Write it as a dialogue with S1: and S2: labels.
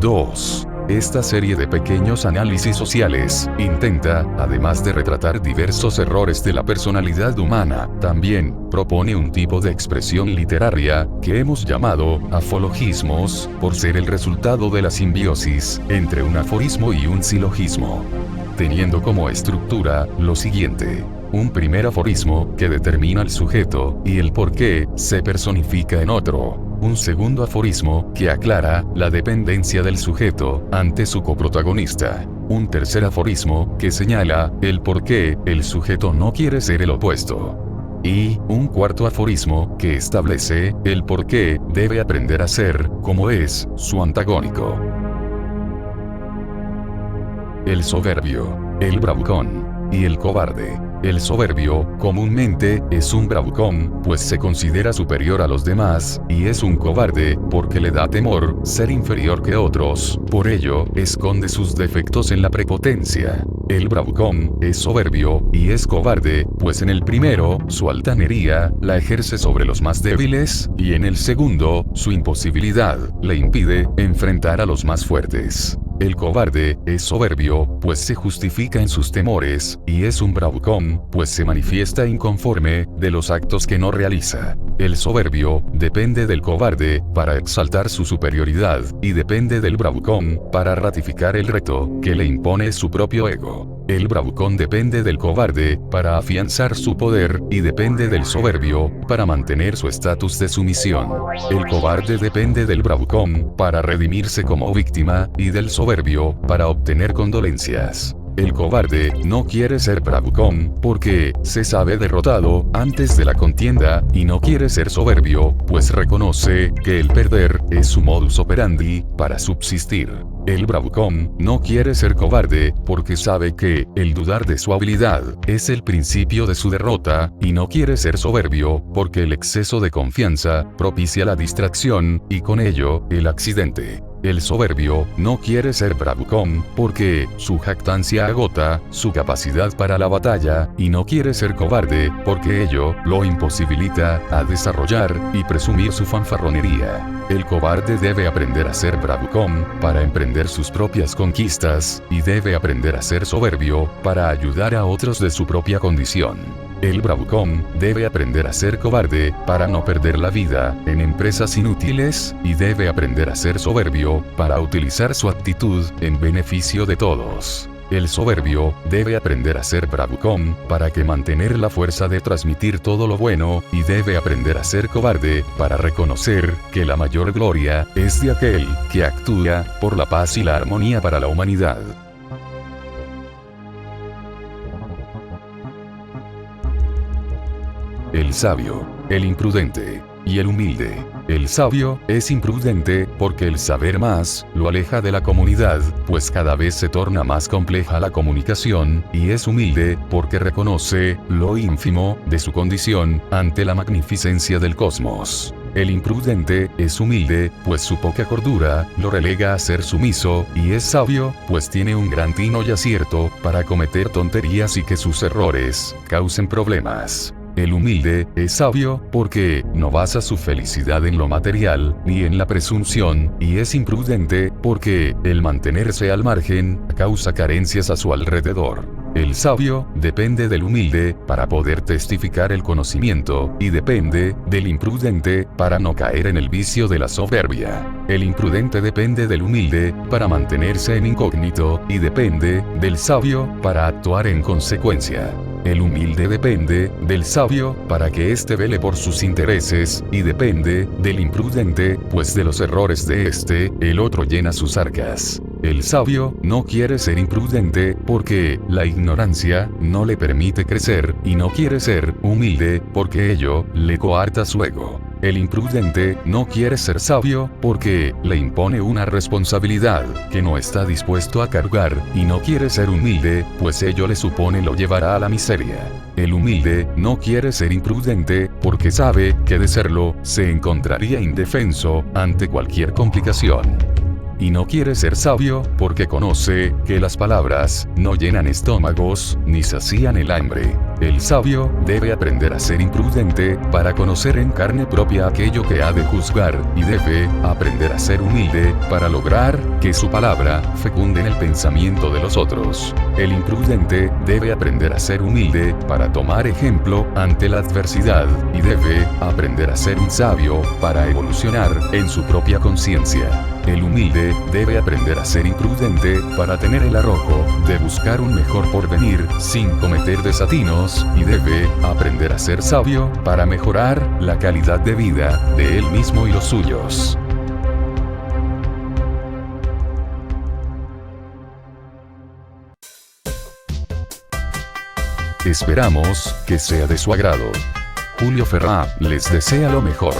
S1: 2. Esta serie de pequeños análisis sociales intenta, además de retratar diversos errores de la personalidad humana, también propone un tipo de expresión literaria que hemos llamado afologismos, por ser el resultado de la simbiosis entre un aforismo y un silogismo, teniendo como estructura lo siguiente: un primer aforismo que determina el sujeto y el por qué se personifica en otro. Un segundo aforismo que aclara la dependencia del sujeto ante su coprotagonista. Un tercer aforismo que señala el por qué el sujeto no quiere ser el opuesto. Y un cuarto aforismo que establece el por qué debe aprender a ser como es su antagónico. El soberbio, el bravucón y el cobarde. El soberbio, comúnmente, es un bravucón, pues se considera superior a los demás, y es un cobarde, porque le da temor ser inferior que otros, por ello, esconde sus defectos en la prepotencia. El bravucón es soberbio, y es cobarde, pues en el primero, su altanería, la ejerce sobre los más débiles, y en el segundo, su imposibilidad, le impide enfrentar a los más fuertes. El cobarde es soberbio, pues se justifica en sus temores, y es un bravucón, pues se manifiesta inconforme de los actos que no realiza. El soberbio depende del cobarde para exaltar su superioridad, y depende del bravucón para ratificar el reto que le impone su propio ego. El bravucón depende del cobarde para afianzar su poder, y depende del soberbio para mantener su estatus de sumisión. El cobarde depende del bravucón para redimirse como víctima, y del soberbio para obtener condolencias. El cobarde no quiere ser bravucón porque se sabe derrotado antes de la contienda, y no quiere ser soberbio, pues reconoce que el perder es su modus operandi para subsistir. El bravucón no quiere ser cobarde porque sabe que el dudar de su habilidad es el principio de su derrota, y no quiere ser soberbio porque el exceso de confianza propicia la distracción y con ello el accidente. El soberbio no quiere ser bravucón porque su jactancia agota su capacidad para la batalla, y no quiere ser cobarde porque ello lo imposibilita a desarrollar y presumir su fanfarronería. El cobarde debe aprender a ser bravucón para emprender sus propias conquistas, y debe aprender a ser soberbio para ayudar a otros de su propia condición. El bravucón debe aprender a ser cobarde para no perder la vida en empresas inútiles, y debe aprender a ser soberbio para utilizar su actitud en beneficio de todos. El soberbio debe aprender a ser bravucón para que mantener la fuerza de transmitir todo lo bueno, y debe aprender a ser cobarde para reconocer que la mayor gloria es de aquel que actúa por la paz y la armonía para la humanidad. El sabio, el imprudente y el humilde. El sabio es imprudente porque el saber más lo aleja de la comunidad, pues cada vez se torna más compleja la comunicación, y es humilde porque reconoce lo ínfimo de su condición ante la magnificencia del cosmos. El imprudente es humilde, pues su poca cordura lo relega a ser sumiso, y es sabio, pues tiene un gran tino y acierto para cometer tonterías y que sus errores causen problemas. El humilde es sabio porque no basa su felicidad en lo material ni en la presunción, y es imprudente porque el mantenerse al margen causa carencias a su alrededor. El sabio depende del humilde para poder testificar el conocimiento, y depende del imprudente para no caer en el vicio de la soberbia. El imprudente depende del humilde para mantenerse en incógnito, y depende del sabio para actuar en consecuencia. El humilde depende del sabio para que éste vele por sus intereses, y depende del imprudente, pues de los errores de éste, el otro llena sus arcas. El sabio no quiere ser imprudente porque la ignorancia no le permite crecer, y no quiere ser humilde porque ello le coarta su ego. El imprudente no quiere ser sabio porque le impone una responsabilidad que no está dispuesto a cargar, y no quiere ser humilde, pues ello le supone lo llevará a la miseria. El humilde no quiere ser imprudente porque sabe que de serlo se encontraría indefenso ante cualquier complicación. Y no quiere ser sabio porque conoce que las palabras no llenan estómagos ni sacían el hambre. El sabio debe aprender a ser imprudente para conocer en carne propia aquello que ha de juzgar, y debe aprender a ser humilde para lograr que su palabra fecunde en el pensamiento de los otros. El imprudente debe aprender a ser humilde para tomar ejemplo ante la adversidad, y debe aprender a ser un sabio para evolucionar en su propia conciencia. El humilde debe aprender a ser imprudente para tener el arrojo de buscar un mejor porvenir sin cometer desatinos, y debe aprender a ser sabio para mejorar la calidad de vida de él mismo y los suyos. Esperamos que sea de su agrado. Julio Ferrá les desea lo mejor.